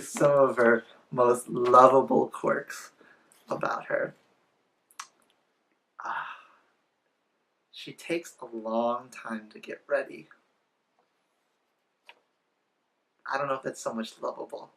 some of her most lovable quirks about her. She takes a long time to get ready. I don't know if it's so much lovable.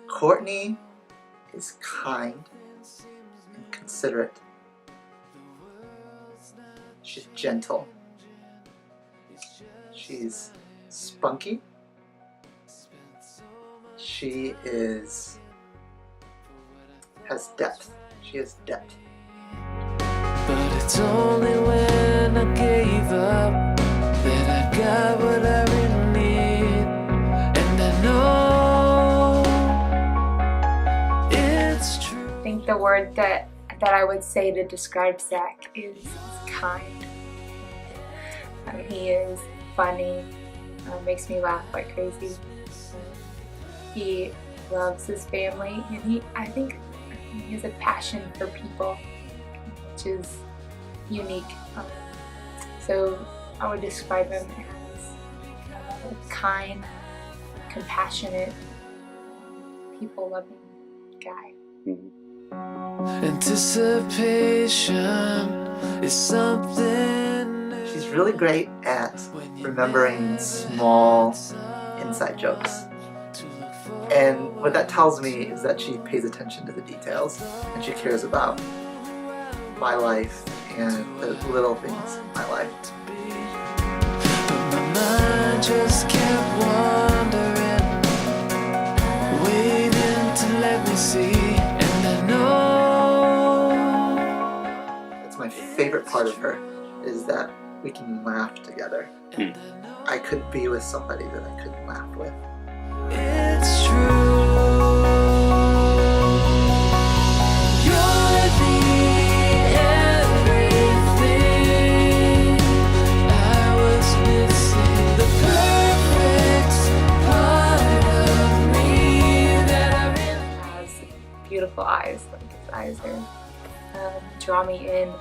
Courtney is kind and considerate. She's gentle. She's spunky. She has depth. She has depth. But it's only when I gave up that I got what I really need. And I know it's true. I think the word that I would say to describe Zach is kind. He is funny, makes me laugh like crazy. He loves his family, and I think he has a passion for people, which is unique. So I would describe him as a kind, compassionate, people-loving guy. Anticipation is something. She's really great at remembering small inside jokes. And what that tells me is that she pays attention to the details and she cares about my life and the little things in my life. But my mind just kept wandering, waiting to let me see. And I know That's my favorite part of her, is that we can laugh together. I couldn't be with somebody that I couldn't laugh with. it's true. You're the everything I was missing, the perfect part of me that I really Has beautiful eyes, like his eyes are draw me in.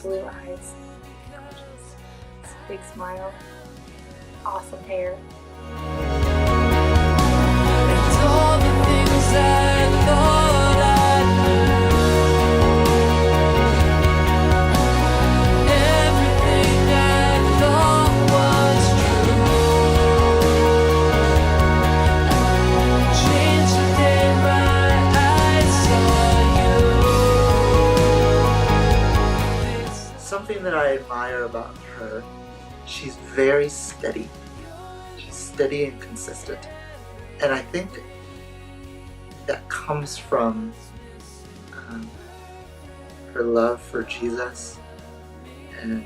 Blue eyes, gorgeous, big smile, awesome hair. It's all the things I thought I knew. Everything I thought was true changed the day my eyes saw you. Something that I admire about her, she's very steady. She's steady and consistent. And I think that comes from her love for Jesus and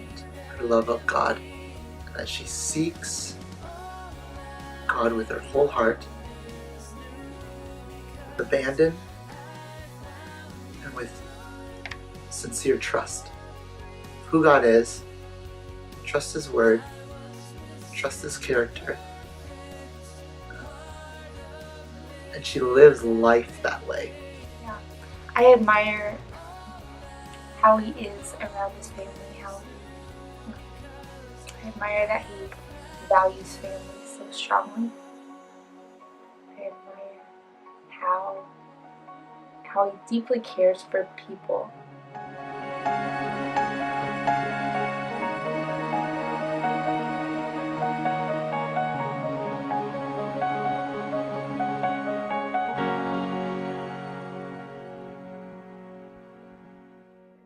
her love of God. And that she seeks God with her whole heart, with abandon, and with sincere trust. Who God is, trust His word, trust His character, and she lives life that way. Yeah, I admire how he is around his family. I admire that he values family so strongly. I admire how he deeply cares for people.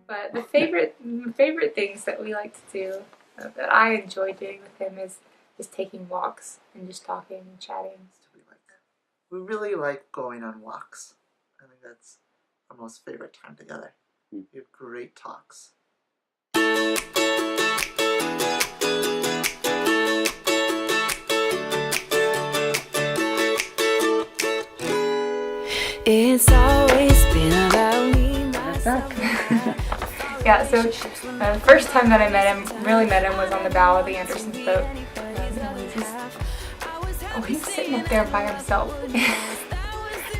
But the favorite things that we like to do, that I enjoy doing with him, is taking walks and just talking and chatting. We really like going on walks. I think that's our most favorite time together. We have great talks. It's always been about me, What's up? Yeah, so the first time that I really met him, was on the bow of the Anderson's boat. And he was sitting up there by himself.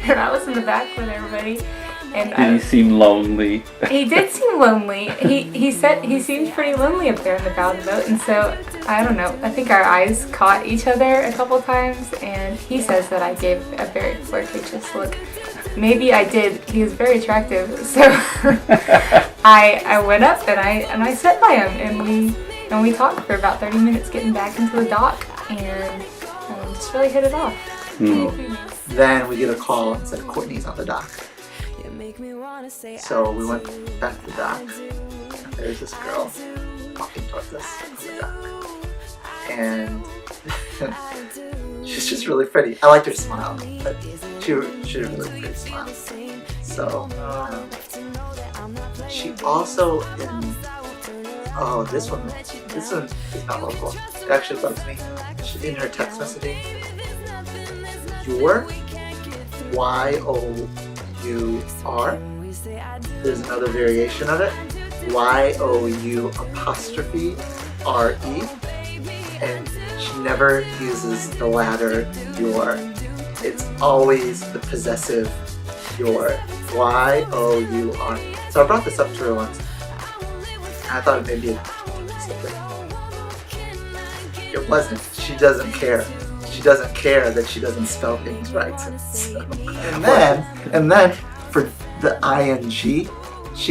And I was in the back with everybody. And Did he seem lonely? He did seem lonely. He said he seemed pretty lonely up there in the bow of the boat, and so I don't know. I think our eyes caught each other a couple times, and he says that I gave a very flirtatious look. Maybe I did. He was very attractive, so I went up and I sat by him, and we talked for about 30 minutes, getting back into the dock, and just really hit it off. Then we get a call and said Courtney's on the dock. So we went back to the dock, and there's this girl walking towards us on the dock. And she's just really pretty. I liked her smile, but she had a really pretty smile. So she also this one is not local. It actually bugs me. In her text messaging, your Y-O-U-R. There's another variation of it, Y-O-U''R-E, and she never uses the latter your. It's always the possessive your, Y-O-U-R. So I brought this up to her once, and I thought it may be something. It wasn't. She doesn't care. She doesn't care that she doesn't spell things right. So, and then for the ing, she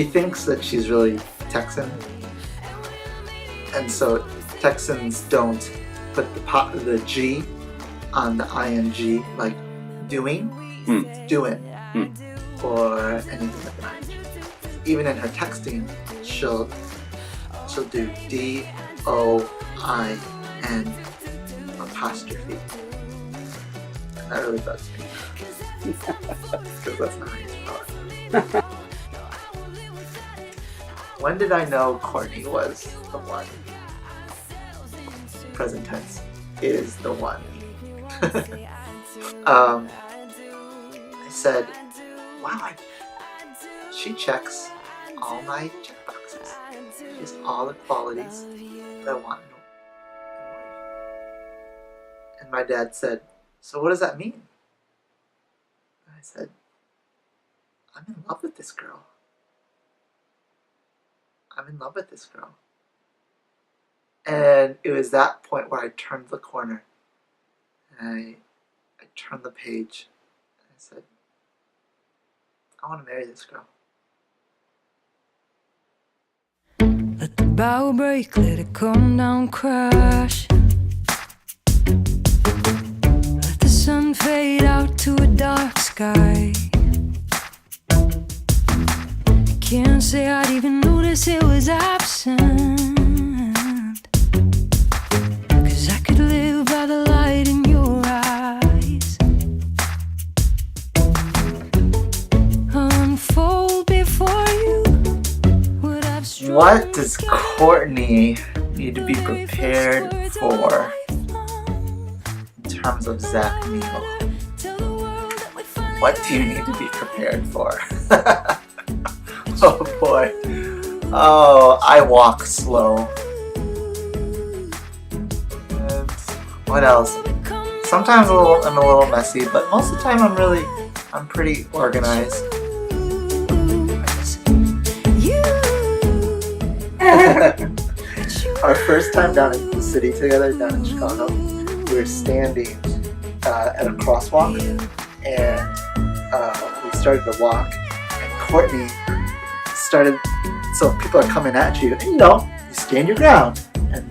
thinks that she's really Texan, and so Texans don't put the G on the ing, like doing, doing, or anything like that. Even in her texting, she'll do D-O-I-N apostrophe. And that really bugs me. Because that's not how you spell it. When did I know Courtney was the one? Present tense is the one. I said, wow, she checks all my check boxes. She has all the qualities that I want in a wife. And my dad said, so what does that mean? And I said, I'm in love with this girl. I'm in love with this girl. And it was that point where I turned the corner and I turned the page and I said, I want to marry this girl. Let the bow break, let it come down, crash. Let the sun fade out to a dark sky. Can't say I'd even notice it was absent, 'cause I could live by the light in your eyes. Unfold before you what I've struggled. What does Courtney need to be prepared for in terms of Zach Neal? What do you need to be prepared for? Oh boy. Oh, I walk slow. And what else? Sometimes I'm a little messy, but most of the time I'm pretty organized. Our first time down in the city together, down in Chicago, we were standing at a crosswalk, and we started to walk, and Courtney started, so people are coming at you, and you stand your ground, and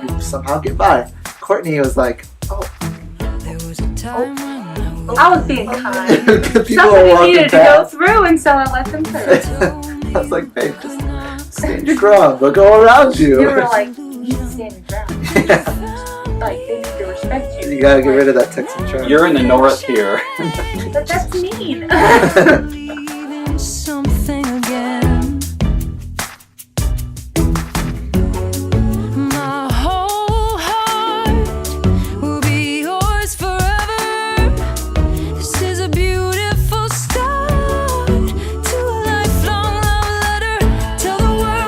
you somehow get by. Courtney was like, I was being kind. People were Somebody walking needed to go past. through, and so I let them through. I was like, babe, just stand your ground. They'll go around you. They were like, you need to stand your ground. Yeah. Like, they need to respect you. You gotta get rid of that Texan charm. You're in the north here. But that's mean. Believing something again. My whole heart will be yours forever. This is a beautiful start to a lifelong love letter. Tell the world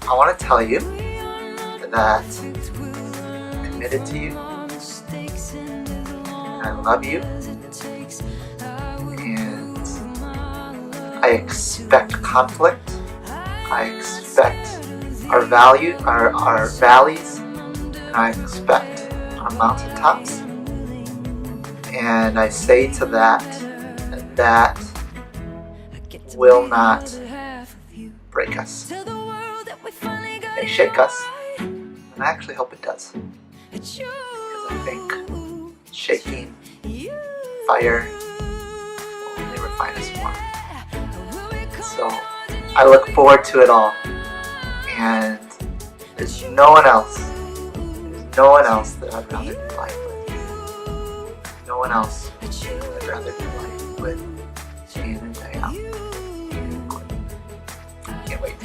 I want to tell you that I'm committed to you, and I love you, and I expect conflict. I expect our valleys, and I expect our mountaintops. And I say to that will not break us. It may shake us, and I actually hope it does. Because I think shaking fire will only refine us more. So I look forward to it all. And there's no one else that I'd rather do life with. No one else I'd rather do life with day in and day out. Can't wait.